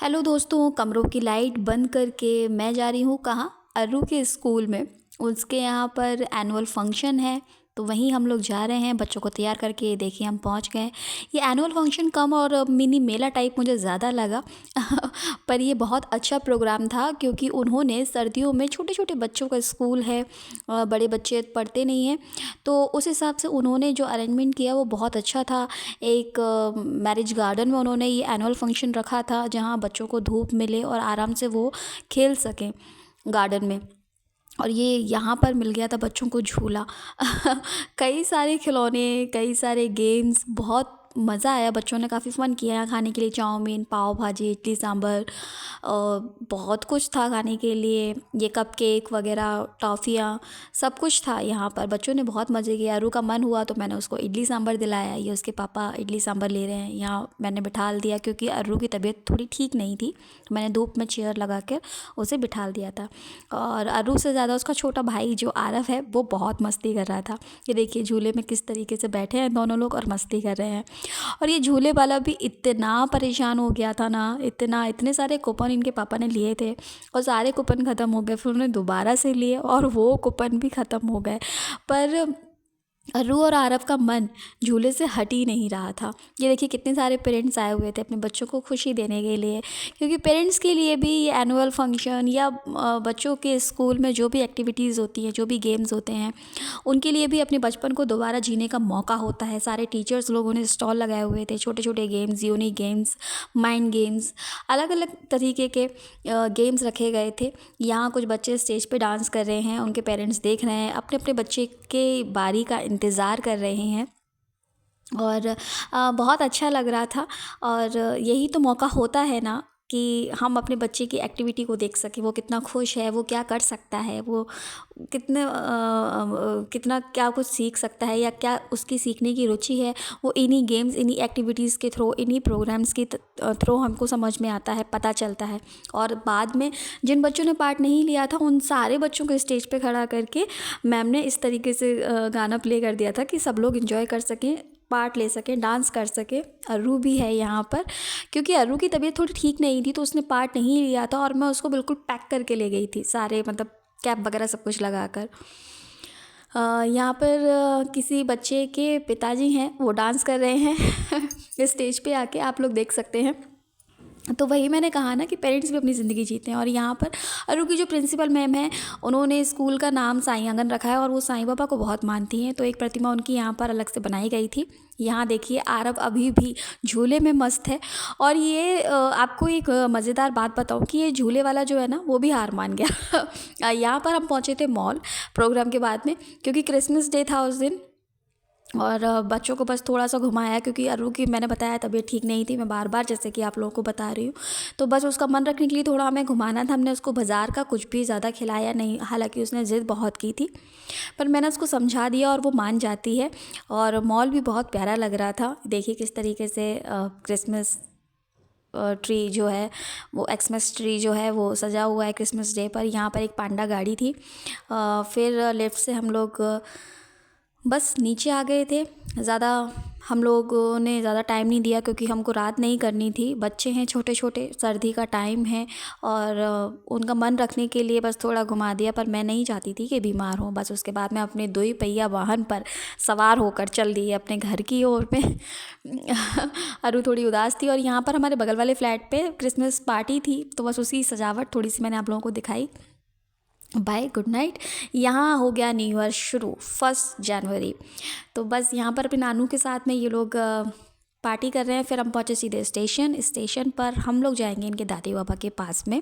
Hello दोस्तों, कमरों की लाइट बंद करके मैं जा रही हूँ कहाँ? अर्रू के स्कूल में। उसके यहाँ पर एनुअल फंक्शन है, तो वहीं हम लोग जा रहे हैं बच्चों को तैयार करके। देखिए हम पहुँच गए। ये एनुअल फंक्शन कम और मिनी मेला टाइप मुझे ज़्यादा लगा पर ये बहुत अच्छा प्रोग्राम था, क्योंकि उन्होंने सर्दियों में छोटे छोटे बच्चों का स्कूल है, बड़े बच्चे पढ़ते नहीं हैं, तो उस हिसाब से उन्होंने जो अरेंजमेंट किया वो बहुत अच्छा था। एक मैरिज गार्डन में उन्होंने ये एनुअल फंक्शन रखा था, जहाँ बच्चों को धूप मिले और आराम से वो खेल सकें गार्डन में। और ये यहाँ पर मिल गया था बच्चों को झूला कई सारे खिलौने, कई सारे गेम्स, बहुत मज़ा आया। बच्चों ने काफ़ी फ़न किया। यहाँ खाने के लिए चाउमीन, पाव भाजी, इडली सांभर, बहुत कुछ था खाने के लिए। ये कपकेक वगैरह, टॉफ़ियाँ, सब कुछ था यहाँ पर। बच्चों ने बहुत मज़े किए। अरू का मन हुआ तो मैंने उसको इडली सांभर दिलाया। ये उसके पापा इडली सांभर ले रहे हैं। यहाँ मैंने बिठा दिया, क्योंकि अरू की तबीयत थोड़ी ठीक नहीं थी, तो मैंने धूप में चेयर लगा कर उसे बिठा दिया था। और अरू से ज़्यादा उसका छोटा भाई जो आरव है, वो बहुत मस्ती कर रहा था। ये देखिए झूले में किस तरीके से बैठे हैं दोनों लोग और मस्ती कर रहे हैं। और ये झूले वाला भी इतना परेशान हो गया था ना, इतने सारे कूपन इनके पापा ने लिए थे और सारे कूपन ख़त्म हो गए। फिर उन्होंने दोबारा से लिए और वो कूपन भी ख़त्म हो गए। पर अरू और आरव का मन झूले से हट ही नहीं रहा था। ये देखिए कितने सारे पेरेंट्स आए हुए थे अपने बच्चों को खुशी देने के लिए, क्योंकि पेरेंट्स के लिए भी ये एनुअल फंक्शन या बच्चों के स्कूल में जो भी एक्टिविटीज़ होती हैं, जो भी गेम्स होते हैं, उनके लिए भी अपने बचपन को दोबारा जीने का मौका होता है। सारे टीचर्स लोगों ने स्टॉल लगाए हुए थे, छोटे छोटे games, unique games, mind games, अलग अलग तरीके के गेम्स रखे गए थे। यहाँ कुछ बच्चे स्टेज पे डांस कर रहे हैं, उनके पेरेंट्स देख रहे हैं, अपने अपने बच्चे के बारी का इंतज़ार कर रहे हैं। और बहुत अच्छा लग रहा था। और यही तो मौका होता है ना, कि हम अपने बच्चे की एक्टिविटी को देख सकें, वो कितना खुश है, वो क्या कर सकता है, वो कितना क्या कुछ सीख सकता है, या क्या उसकी सीखने की रुचि है, वो इन्हीं गेम्स, इन्हीं एक्टिविटीज़ के थ्रू, इन्हीं प्रोग्राम्स के थ्रू हमको समझ में आता है, पता चलता है। और बाद में जिन बच्चों ने पार्ट नहीं लिया था, उन सारे बच्चों को स्टेज पे खड़ा करके मैम ने इस तरीके से गाना प्ले कर दिया था कि सब लोग इन्जॉय कर सकें, पार्ट ले सकें, डांस कर सकें। अरू भी है यहाँ पर, क्योंकि अरू की तबीयत थोड़ी ठीक नहीं थी, तो उसने पार्ट नहीं लिया था और मैं उसको बिल्कुल पैक करके ले गई थी, सारे मतलब कैप वगैरह सब कुछ लगाकर। यहाँ पर किसी बच्चे के पिताजी हैं, वो डांस कर रहे हैं स्टेज पे आके, आप लोग देख सकते हैं। तो वही मैंने कहा ना कि पेरेंट्स भी अपनी ज़िंदगी जीते हैं। और यहाँ पर अरू की जो प्रिंसिपल मैम है, उन्होंने स्कूल का नाम साईं आंगन रखा है और वो साईं बाबा को बहुत मानती हैं, तो एक प्रतिमा उनकी यहाँ पर अलग से बनाई गई थी। यहाँ देखिए आरव अभी भी झूले में मस्त है। और ये आपको एक मज़ेदार बात बताऊँ कि ये झूले वाला जो है ना, वो भी हार मान गया यहाँ पर हम पहुँचे थे मॉल प्रोग्राम के बाद में, क्योंकि क्रिसमस डे था उस दिन। और बच्चों को बस थोड़ा सा घुमाया, क्योंकि अरू की मैंने बताया तबीयत ठीक नहीं थी, मैं बार बार जैसे कि आप लोगों को बता रही हूँ। तो बस उसका मन रखने के लिए थोड़ा हमें घुमाना था। हमने उसको बाज़ार का कुछ भी ज़्यादा खिलाया नहीं, हालांकि उसने ज़िद बहुत की थी, पर मैंने उसको समझा दिया और वो मान जाती है। और मॉल भी बहुत प्यारा लग रहा था। देखिए किस तरीके से क्रिसमस ट्री जो है, वो एक्समस ट्री जो है वो सजा हुआ है क्रिसमस डे पर। यहाँ पर एक पांडा गाड़ी थी। फिर लेफ्ट से हम लोग बस नीचे आ गए थे। ज़्यादा हम लोगों ने ज़्यादा टाइम नहीं दिया, क्योंकि हमको रात नहीं करनी थी। बच्चे हैं छोटे छोटे, सर्दी का टाइम है, और उनका मन रखने के लिए बस थोड़ा घुमा दिया। पर मैं नहीं चाहती थी कि बीमार हो। बस उसके बाद मैं अपने 2 ही पहिया वाहन पर सवार होकर चल दी अपने घर की ओर में अरू थोड़ी उदास थी। और यहाँ पर हमारे बगल वाले फ्लैट पे क्रिसमस पार्टी थी, तो बस उसी सजावट थोड़ी सी मैंने आप लोगों को दिखाई। Bye good night. यहाँ हो गया न्यू ईयर शुरू, 1 जनवरी। तो बस यहाँ पर अपने नानू के साथ में ये लोग पार्टी कर रहे हैं। फिर हम पहुँचे सीधे स्टेशन पर। हम लोग जाएंगे इनके दादी बाबा के पास में,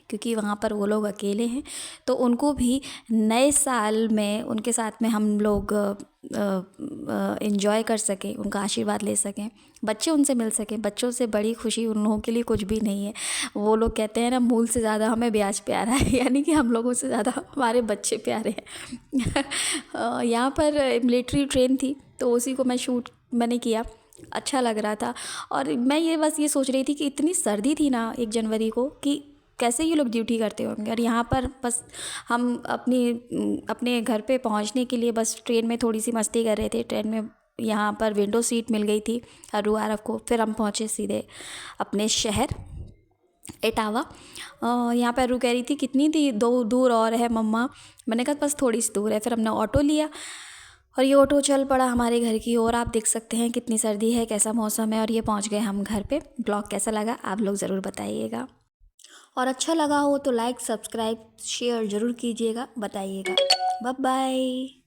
क्योंकि वहाँ पर वो लोग अकेले हैं, तो उनको भी नए साल में उनके साथ में हम लोग इन्जॉय कर सकें, उनका आशीर्वाद ले सकें, बच्चे उनसे मिल सकें। बच्चों से बड़ी खुशी उन लोगों के लिए कुछ भी नहीं है। वो लोग कहते हैं ना, मूल से ज़्यादा हमें ब्याज प्यारा है, यानी कि हम लोगों से ज़्यादा हमारे बच्चे प्यारे हैं यहाँ पर मिलिट्री ट्रेन थी, तो उसी को मैंने किया। अच्छा लग रहा था। और मैं ये सोच रही थी कि इतनी सर्दी थी ना 1 जनवरी को, कि कैसे ये लोग ड्यूटी करते होंगे। और यहाँ पर बस हम अपने घर पे पहुँचने के लिए बस ट्रेन में थोड़ी सी मस्ती कर रहे थे। ट्रेन में यहाँ पर विंडो सीट मिल गई थी अरू आरव को। फिर हम पहुँचे सीधे अपने शहर। इटावा। यहाँ पर रुक रही थी, कितनी थी, 2 दूर और है मम्मा। मैंने कहा बस थोड़ी सी दूर है। फिर हमने ऑटो लिया और ये ऑटो चल पड़ा हमारे घर की ओर। आप देख सकते हैं कितनी सर्दी है, कैसा मौसम है, और ये पहुँच गए हम घर पे। ब्लॉग कैसा लगा आप लोग ज़रूर बताइएगा, और अच्छा लगा हो तो लाइक सब्सक्राइब शेयर ज़रूर कीजिएगा, बताइएगा। Bye bye.